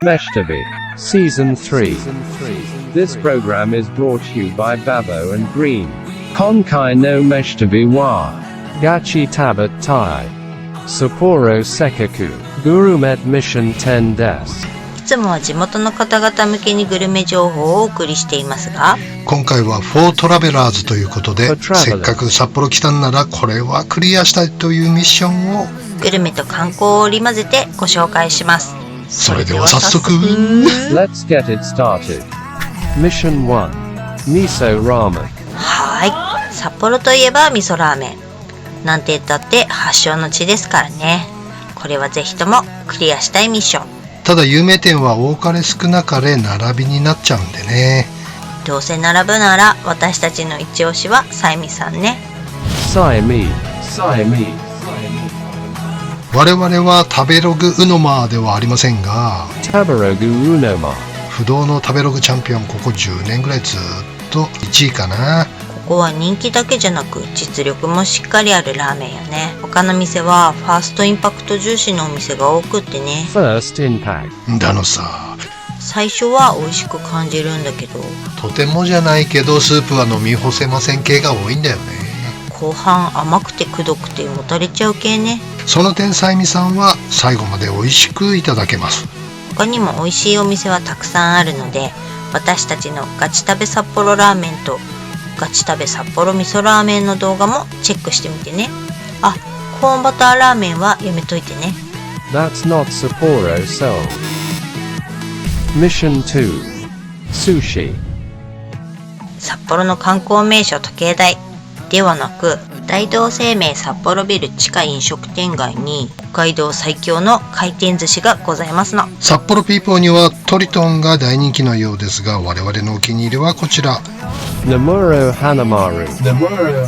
Meshtabi, Season 3. This program is brought to you by Babo and Green. Konkai no Meshtabi wa Gachi Tabat Tai. Sapporo Sekkaku, Gurumet Mission 10 des. いつもは地元の方々向けにグルメ情報をお送りしていますが、今回はフォートラベラーズということで、せっかく札幌来たんならこれはクリアしたいというミッションをグルメと観光を織り交ぜてご紹介します。それでは早速 Let's get it started. Mission 1. Miso Ramen. はい、札幌といえば味噌ラーメンなんて言ったって発祥の地ですからね。これはぜひともクリアしたいミッション。ただ有名店は多かれ少なかれ並びになっちゃうんでね。どうせ並ぶなら私たちの一押しはサイミさんね。Siamese. 我々は食べログウノマーではありませんが、 Tabarogu Unoma. 不動の食べログチャンピオン、ここ10年ぐらいずっと1位かな。ここは人気だけじゃなく実力もしっかりあるラーメンよね。他の店はファーストインパクト重視のお店が多くってね。 First Impact. だのさ、最初は美味しく感じるんだけど、とてもじゃないけどスープは飲み干せません系が多いんだよね。後半甘くてくどくてもたれちゃう系ね。その点サイミさんは最後まで美味しくいただけます。他にも美味しいお店はたくさんあるので、私たちのガチ食べ札幌ラーメンとガチ食べ札幌味噌ラーメンの動画もチェックしてみてね。あ、コーンバターラーメンはやめといてね。 That's not Sapporo sold. Mission 2. Sushi. 札幌の観光名所時計台ではなく、大同生命札幌ビル地下飲食店街に北海道最強の回転寿司がございますの。札幌ピーポーにはトリトンが大人気のようですが、我々のお気に入りはこちら、 Nemuro Hanamaru.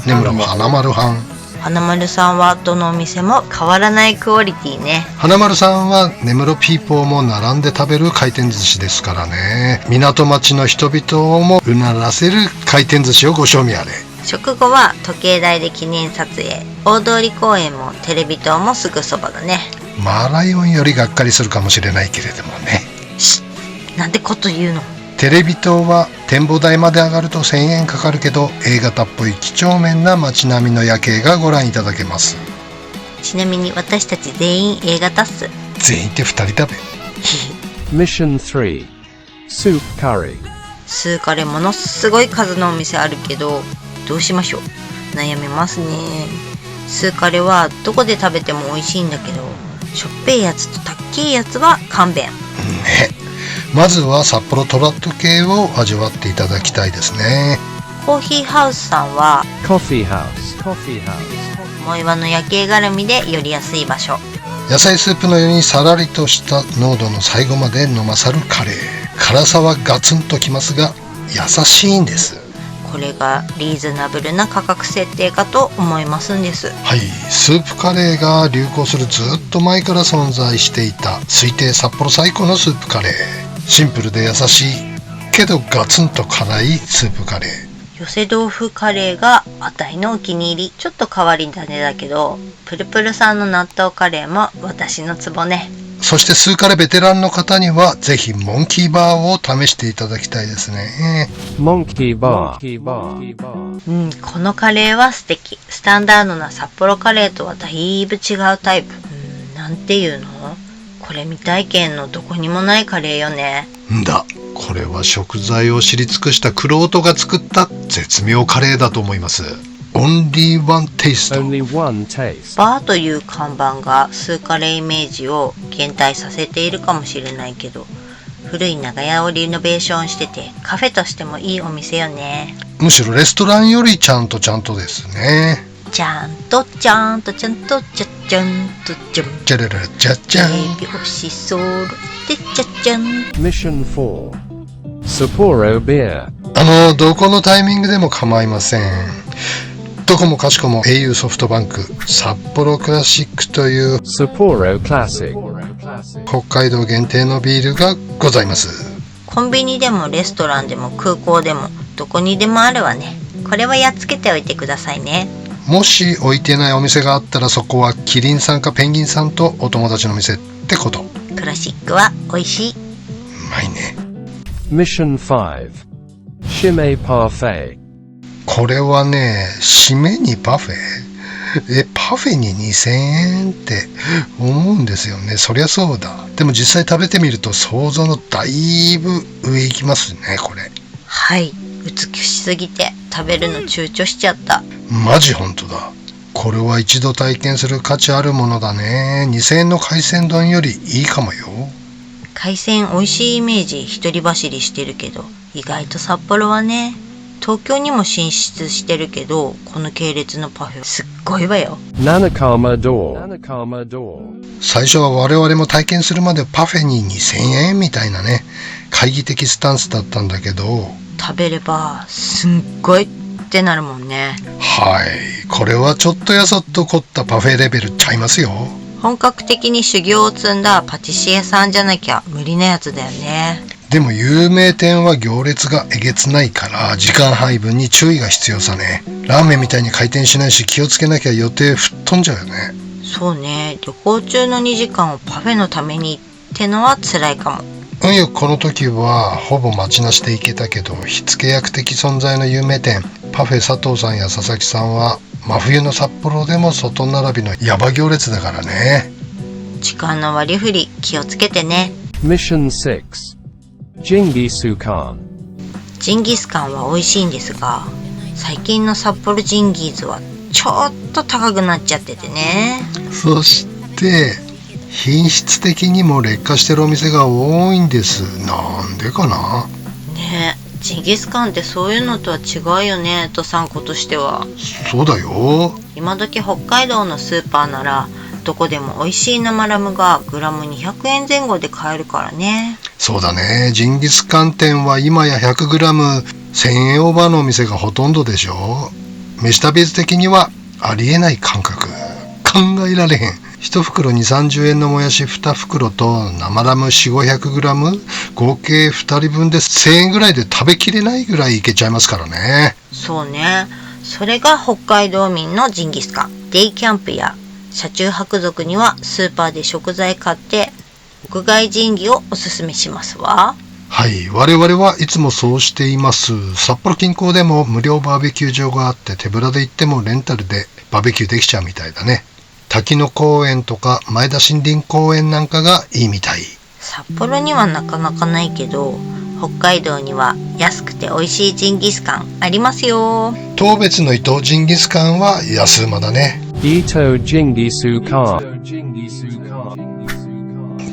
根室花丸藩。花丸さんはどのお店も変わらないクオリティね。花丸さんは根室ピーポーも並んで食べる回転寿司ですからね。港町の人々をもうならせる回転寿司をご賞味あれ。食後は時計台で記念撮影、大通公園もテレビ塔もすぐそばだね。マーライオンよりがっかりするかもしれないけれどもね。なんてこと言うの。テレビ塔は展望台まで上がると1000円かかるけど、A型っぽい几帳面な街並みの夜景がご覧いただけます。ちなみに私たち全員 A 型っす。全員って2人食べ。Mission 3. Soup Curry. スーカレーものすごい数のお店あるけど、どうしましょう。悩みますね。スーカレーはどこで食べても美味しいんだけど、しょっぺいやつとたっけいやつは勘弁。ね。まずは札幌トラット系を味わっていただきたいですね。コーヒーハウスさんは Coffee House. 藻岩の夜景絡みで寄りやすい場所。野菜スープのようにさらりとした濃度の最後まで飲まさるカレー。辛さはガツンときますが優しいんです。これがリーズナブルな価格設定かと思いますんです。はい、スープカレーが流行するずっと前から存在していた推定札幌最高のスープカレー。シンプルで優しいけどガツンと辛いスープカレー。寄せ豆腐カレーがあたいのお気に入り。ちょっと変わり種だけど、プルプルさんの納豆カレーも私のツボね。そしてスーカレーベテランの方にはぜひモンキーバーを試していただきたいですね。 Monkey Bar. このカレーは素敵。スタンダードな札幌カレーとはだいぶ違うタイプ。なんていうの？これ未体験のどこにもないカレーよね。んだ、これは食材を知り尽くした玄人が作った絶妙カレーだと思います。Only one taste. Only one taste. バーという看板がスーカレーイメージを減退させているかもしれないけど、古い長屋をリノベーションしててカフェとしてもいいお店よね。むしろレストランよりちゃんとですね。ちゃんとちゃんとちゃんとちゃちゃんとちゃんじゃららじゃじゃん。美味しそうでちゃちゃん。 Mission 4. Sapporo Beer. どこのタイミングでも構いません。どこもかしこも au ソフトバンク札幌クラシックという Sapporo Classic. 北海道限定のビールがございます。コンビニでもレストランでも空港でもどこにでもあるわね。これはやっつけておいてくださいね。もし置いてないお店があったら、そこはキリンさんかペンギンさんとお友達の店ってこと。クラシックは美味しい。まいね。Mission 5. Shime Parfait. これはね、締めにパフェ？パフェに2000円って思うんですよね。そりゃそうだ。でも実際食べてみると想像のだいぶ上行きますね、これ。はい、美しすぎて食べるの躊躇しちゃった。マジ本当だ。これは一度体験する価値あるものだね。2000円の海鮮丼よりいいかもよ。海鮮美味しいイメージ一人走りしてるけど、意外と札幌はね、東京にも進出してるけど、この系列のパフェすっごいわよ。Nanakama Door. 最初は我々も体験するまでパフェに2000円みたいなね、懐疑的スタンスだったんだけど、食べればすっごいってなるもんね。はい、これはちょっとやそっと凝ったパフェレベルちゃいますよ。本格的に修行を積んだパティシエさんじゃなきゃ無理なやつだよね。でも有名店は行列がえげつないから時間配分に注意が必要さね。ラーメンみたいに回転しないし、気をつけなきゃ予定吹っ飛んじゃうよね。そうね、旅行中の2時間をパフェのためにってのは辛いかも。運よくこの時はほぼ待ちなしで行けたけど、火付け役的存在の有名店パフェ佐藤さんや佐々木さんは真冬の札幌でも外並びのヤバ行列だからね。時間の割り振り気をつけてね。 Mission 6. Jingis Khan. ジンギスカンは美味しいんですが、最近の札幌ジンギーズはちょっと高くなっちゃっててね。そして品質的にも劣化してるお店が多いんです。なんでかなねえ、ジンギスカンってそういうのとは違うよね、とさんことしては。そうだよ。今時北海道のスーパーならどこでも美味しい生ラムがグラム200円前後で買えるからね。そうだね。ジンギスカン店は今や 100g1000 円オーバーのお店がほとんどでしょ。飯食べ図的にはありえない感覚。考えられへん。1袋 2,30 円のもやし2袋と生ラム 4,500g 合計2人分で1000円ぐらいで食べきれないぐらいいけちゃいますからね。そうね、それが北海道民のジンギスカン。デイキャンプや車中泊族にはスーパーで食材買って屋外ジンギをおすすめしますわ。はい、我々はいつもそうしています。札幌近郊でも無料バーベキュー場があって、手ぶらで行ってもレンタルでバーベキューできちゃうみたいだね。滝野公園とか前田森林公園なんかがいいみたい。札幌にはなかなかないけど、北海道には安くて美味しいジンギスカンありますよ。当別の伊東ジンギスカンは安馬だね。Ito Jingis Khan.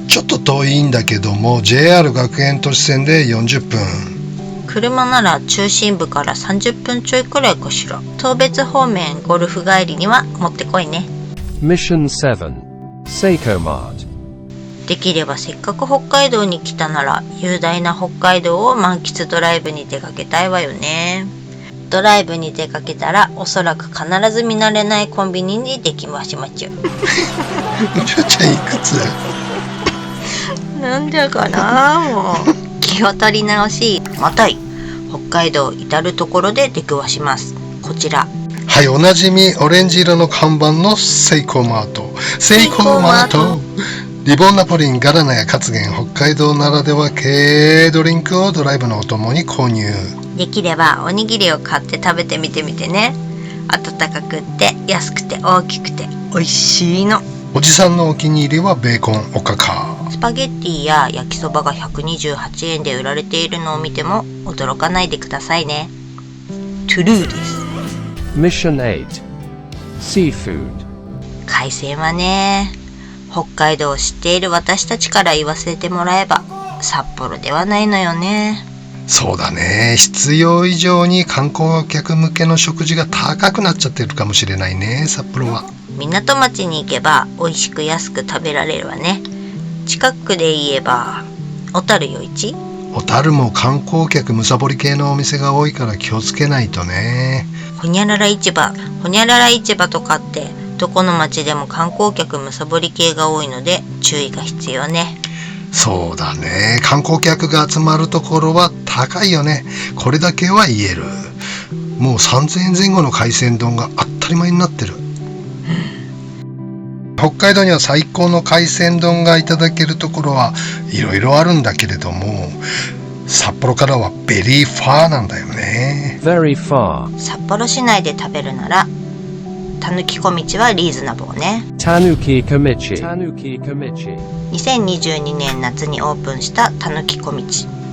ちょっと遠いんだけども JR 学園都市線で40分。車なら中心部から30分ちょいくらいかしら。当別方面ゴルフ帰りにはもってこいね。Mission 7. Seiko Mart. できればせっかく北海道に来たなら雄大な北海道を満喫ドライブに出かけたいわよね。ドライブに出かけたらおそらく必ず見慣れないコンビニに出来ましまっちゃう。お嬢ちゃんいくつ？なんだかな、もう気を取り直し、またい北海道至る所で出くわします。こちら、はい、おなじみオレンジ色の看板のセイコーマート。セイコーマート。リボンナポリン、ガラナやカツゲン、北海道ならでは系ドリンクをドライブのお供に購入。できればおにぎりを買って食べてみてみてね。温かくって安くて大きくて美味しいの。おじさんのお気に入りはベーコンおかか。スパゲッティや焼きそばが128円で売られているのを見ても驚かないでくださいね。トゥルーです。 Mission 8. Seafood. 海鮮はね、北海道を知っている私たちから言わせてもらえば札幌ではないのよね。そうだね。必要以上に観光客向けの食事が高くなっちゃってるかもしれないね、札幌は。港町に行けば美味しく安く食べられるわね。近くで言えば小樽余市。小樽も観光客むさぼり系のお店が多いから気をつけないとね。ほにゃらら市場、ほにゃらら市場とかってどこの町でも観光客むさぼり系が多いので注意が必要ね。そうだね。観光客が集まるところは高いよね。これだけは言える。もう3000円前後の海鮮丼が当たり前になってる。北海道には最高の海鮮丼がいただけるところはいろいろあるんだけれども、札幌からはベリーファーなんだよね。 Very far. 札幌市内で食べるならたぬき小道はリーズナブルね。 Tanuki Komichi. Tanuki Komichi. 2022年夏にオープンしたたぬき小道。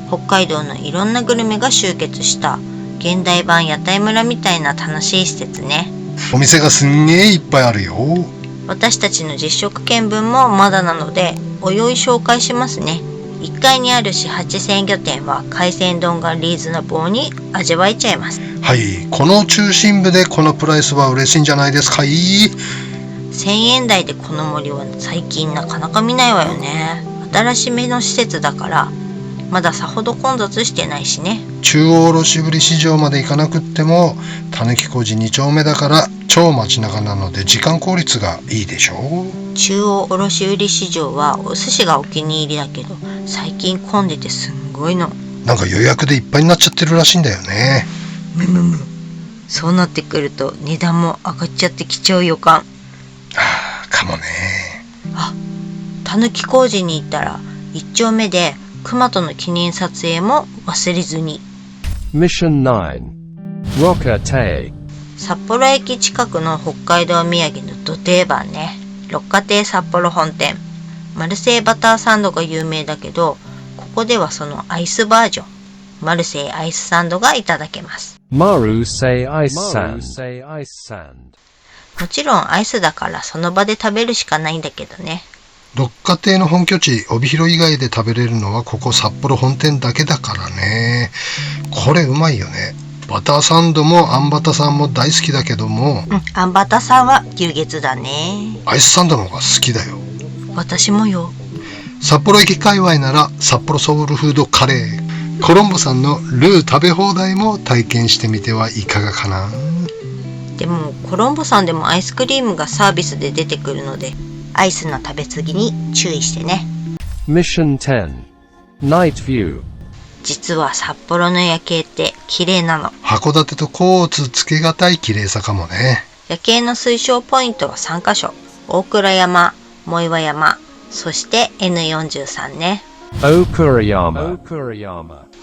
北海道のいろんなグルメが集結した現代版屋台村みたいな楽しい施設ね。お店がすんげえいっぱいあるよ。私たちの実食見分もまだなのでおいおい紹介しますね。1階にある四八鮮魚店は海鮮丼がリーズナブルに味わえちゃいます。はい、この中心部でこのプライスは嬉しいんじゃないですかい。1000円台でこの森は最近なかなか見ないわよね。新しめの施設だからまださほど混雑してないしね。中央卸売市場まで行かなくってもたぬき小路2丁目だから超街中なので時間効率がいいでしょう。中央卸売市場はお寿司がお気に入りだけど最近混んでてすんごいの。なんか予約でいっぱいになっちゃってるらしいんだよね。そうなってくると値段も上がっちゃってきちゃう予感。かもね。たぬき工事に行ったら1丁目で熊との記念撮影も忘れずに。 Mission 9. Rocker Tay. 札幌駅近くの北海道土産のど定番ね。六花亭札幌本店。マルセイバターサンドが有名だけどここではそのアイスバージョンマルセイアイスサンドがいただけます。 Marusei Ice Sand. もちろんアイスだからその場で食べるしかないんだけどね。六花亭の本拠地帯広以外で食べれるのはここ札幌本店だけだからね。これうまいよね。バターサンドもあんバタさんも大好きだけども、あんバタさんは牛月だね。アイスサンドの方が好きだよ。私もよ。札幌駅界隈なら札幌ソウルフードカレー、コロンボさんのルー食べ放題も体験してみてはいかがかな。でもコロンボさんでもアイスクリームがサービスで出てくるのでアイスの食べ過ぎに注意してね。 Mission 10. Night View. 実は札幌の夜景って綺麗なの。函館と甲乙つけがたい綺麗さかもね。夜景の推奨ポイントは3カ所。大倉山、藻岩山、そして N43 ね。 Okurayama.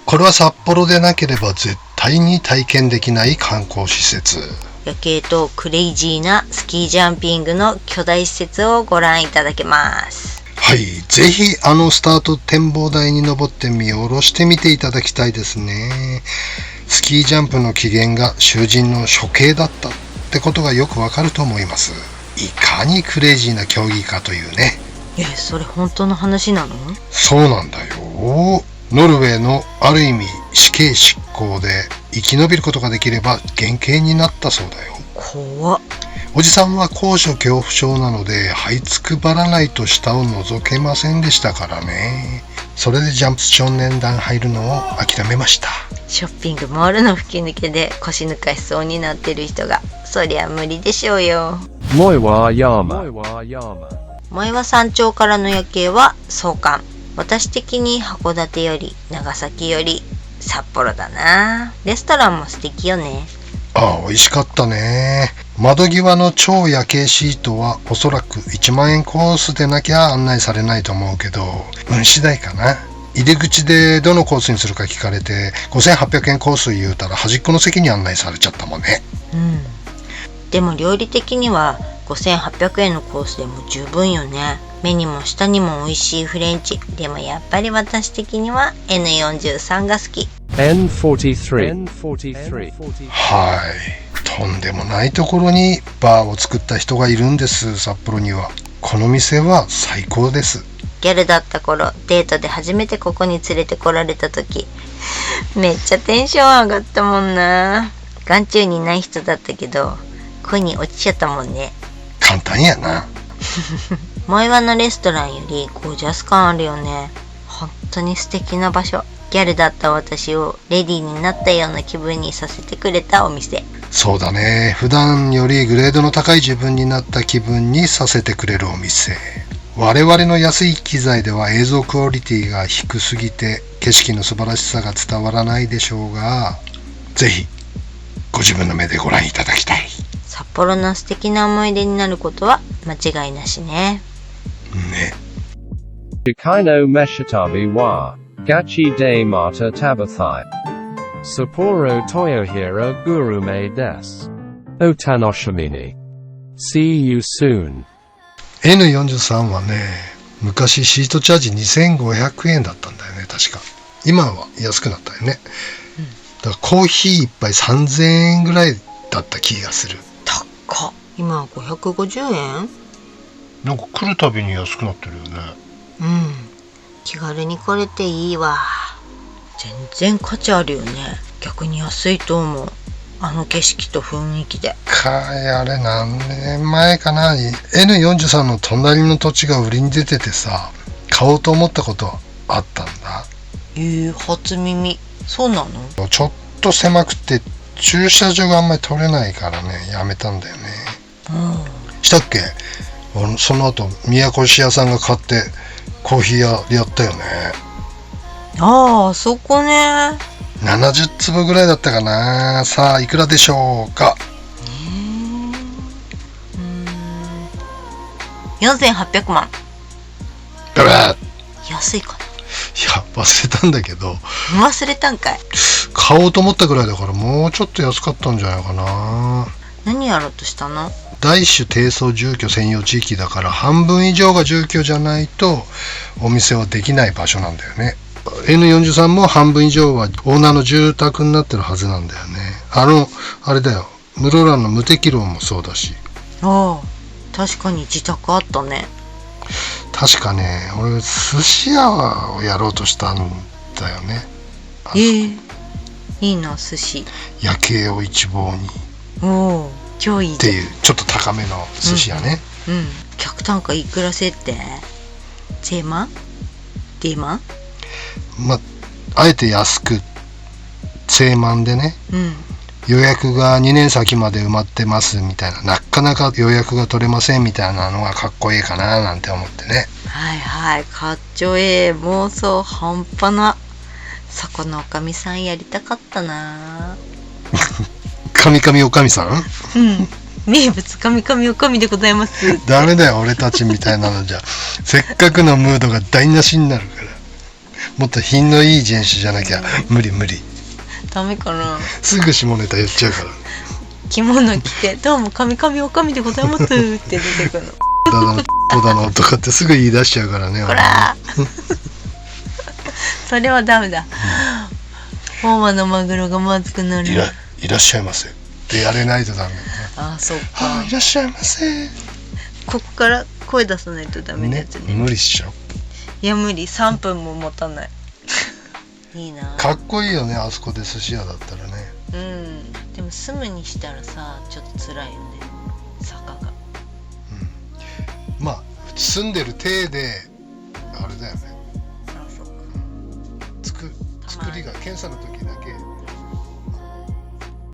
これは札幌でなければ絶対に体験できない観光施設。夜景とクレイジーなスキージャンピングの巨大施設をご覧いただけます。はい、ぜひあのスタート展望台に登って見下ろしてみていただきたいですね。スキージャンプの起源が囚人の処刑だったってことがよくわかると思います。いかにクレイジーな競技かというね。それ本当の話なの？そうなんだよ。ノルウェーのある意味死刑執行で生き延びることができれば減刑になったそうだよ。怖っ。おじさんは高所恐怖症なので這いつくばらないと下を覗けませんでしたからね。それでジャンプ少年団入るのを諦めました。ショッピングモールの吹き抜けで腰抜かしそうになってる人がそりゃ無理でしょうよ。Moiwayama. 藻岩山頂からの夜景は壮観。私的に函館より長崎より札幌だな。レストランも素敵よね。美味しかったね。窓際の超夜景シートはおそらく1万円コースでなきゃ案内されないと思うけど、運次第かな。入り口でどのコースにするか聞かれて5800円コース言うたら端っこの席に案内されちゃったもんね。でも料理的には5800円のコースでも十分よね。目にも舌にも美味しいフレンチ。でもやっぱり私的には N43 が好き。 N43. はい。とんでもないところにバーを作った人がいるんです、札幌には。この店は最高です。ギャルだった頃、デートで初めてここに連れてこられた時、めっちゃテンション上がったもんな。眼中にない人だったけど恋に落ちちゃったもんね。簡単やな。萌岩のレストランよりゴージャス感あるよね。本当に素敵な場所。ギャルだった私をレディーになったような気分にさせてくれたお店。そうだね。普段よりグレードの高い自分になった気分にさせてくれるお店。我々の安い機材では映像クオリティが低すぎて景色の素晴らしさが伝わらないでしょうが、ぜひご自分の目でご覧いただきたい。札幌の素敵な思い出になることは間違いなしね。ね。 Chikai no Meshitabi wa Gachi de Mata Tabathai Sapporo Toyohira Gurume des Otanoshimini. See you soon. N43 はね、昔シートチャージ2500円だったんだよね、確か。今は安くなったよね。だからコーヒー一杯3000円ぐらいだった気がする。高っ。今は550円？なんか来るたびに安くなってるよね。うん。気軽に来れていいわ。全然価値あるよね。逆に安いと思う。あの景色と雰囲気で。あれ何年前かな、N43 の隣の土地が売りに出ててさ、買おうと思ったことあったんだ。初耳。そうなの？ちょっと狭くて駐車場があんまり取れないからね、やめたんだよね。したっけ？その後宮古市屋さんが買ってコーヒー屋やったよね。ああ、そこね。70粒ぐらいだったかな。さあいくらでしょうか。4800万。ブラー。安いかな。いや忘れたんだけど。忘れたんかい。買おうと思ったぐらいだからもうちょっと安かったんじゃないかな。何やろうとしたの？大種低層住居専用地域だから半分以上が住居じゃないとお店はできない場所なんだよね。N43 も半分以上はオーナーの住宅になってるはずなんだよね。あれだよ、室蘭の無敵楼もそうだし。ああ、確かに自宅あったね。確かね、俺寿司屋をやろうとしたんだよね。いいな、寿司。夜景を一望におお、超いいっていうちょっと高めの寿司屋ね。客単価いくら設定？10万？ 10万？まああえて安く10万でね、予約が2年先まで埋まってますみたいな、なかなか予約が取れませんみたいなのがかっこいいかななんて思ってね。はいはい、かっちょええ。妄想半端な。そこのおかみさんやりたかったな。神々おかみさん？名物神々おかみでございます。ダメだよ俺たちみたいなのじゃ。せっかくのムードが台無しになるから。もっと品のいい人種じゃなきゃ無理。ダメかな。すぐ下ネタ言っちゃうから。着物着てどうも神々おかみでございますって出てくるの。小田のとかってすぐ言い出しちゃうからね。こらそれはダメだ。大間のマグロがまずくなる。いらっしゃいませってやれないとダメね。ああ、そっか。いらっしゃいませ。ここから声出さないとダメなやつね。無理っしょ。いや無理、3分も持たない。いいな。かっこいいよね、あそこで寿司屋だったらね。でも住むにしたらさ、ちょっと辛いよね、坂が。まあ住んでる体であれだよね。あ、そっか。作りが検査の時だけ